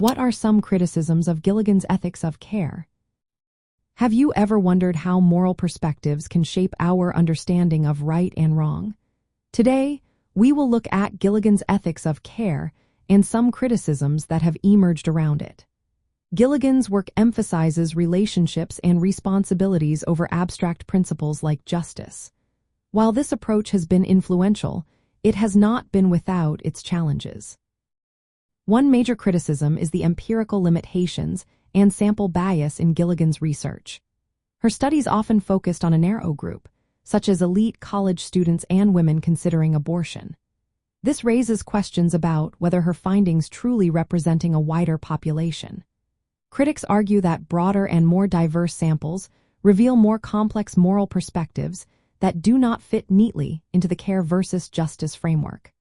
What are some criticisms of Gilligan's ethics of care? Have you ever wondered how moral perspectives can shape our understanding of right and wrong? Today, we will look at Gilligan's ethics of care and some criticisms that have emerged around it. Gilligan's work emphasizes relationships and responsibilities over abstract principles like justice. While this approach has been influential, it has not been without its challenges. One major criticism is the empirical limitations and sample bias in Gilligan's research. Her studies often focused on a narrow group, such as elite college students and women considering abortion. This raises questions about whether her findings truly representing a wider population. Critics argue that broader and more diverse samples reveal more complex moral perspectives that do not fit neatly into the care versus justice framework.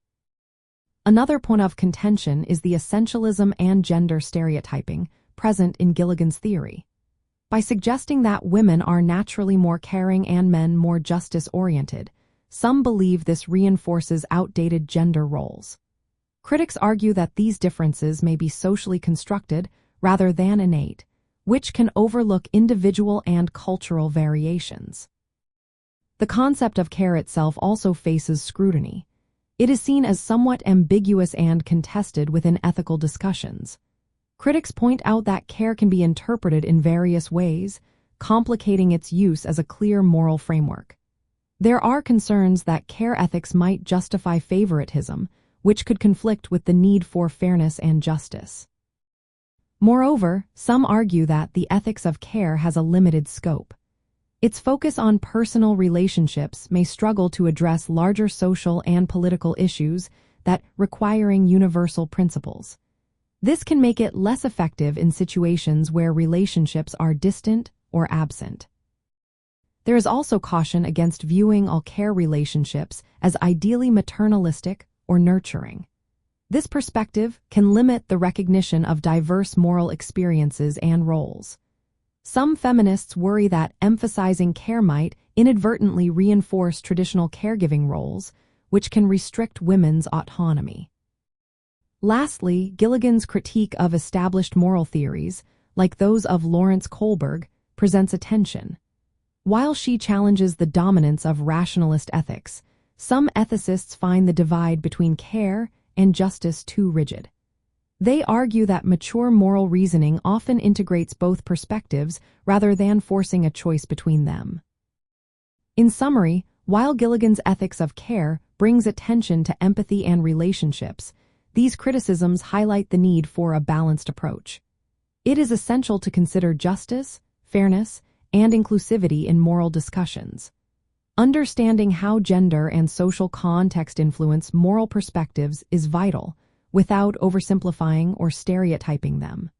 Another point of contention is the essentialism and gender stereotyping present in Gilligan's theory. By suggesting that women are naturally more caring and men more justice-oriented, some believe this reinforces outdated gender roles. Critics argue that these differences may be socially constructed rather than innate, which can overlook individual and cultural variations. The concept of care itself also faces scrutiny. It is seen as somewhat ambiguous and contested within ethical discussions. Critics point out that care can be interpreted in various ways, complicating its use as a clear moral framework. There are concerns that care ethics might justify favoritism, which could conflict with the need for fairness and justice. Moreover, some argue that the ethics of care has a limited scope. Its focus on personal relationships may struggle to address larger social and political issues that requiring universal principles. This can make it less effective in situations where relationships are distant or absent. There is also caution against viewing all care relationships as ideally maternalistic or nurturing. This perspective can limit the recognition of diverse moral experiences and roles. Some feminists worry that emphasizing care might inadvertently reinforce traditional caregiving roles, which can restrict women's autonomy. Lastly, Gilligan's critique of established moral theories, like those of Lawrence Kohlberg, presents a tension. While she challenges the dominance of rationalist ethics, some ethicists find the divide between care and justice too rigid. They argue that mature moral reasoning often integrates both perspectives rather than forcing a choice between them. In summary, while Gilligan's ethics of care brings attention to empathy and relationships, these criticisms highlight the need for a balanced approach. It is essential to consider justice, fairness, and inclusivity in moral discussions. Understanding how gender and social context influence moral perspectives is vital, without oversimplifying or stereotyping them.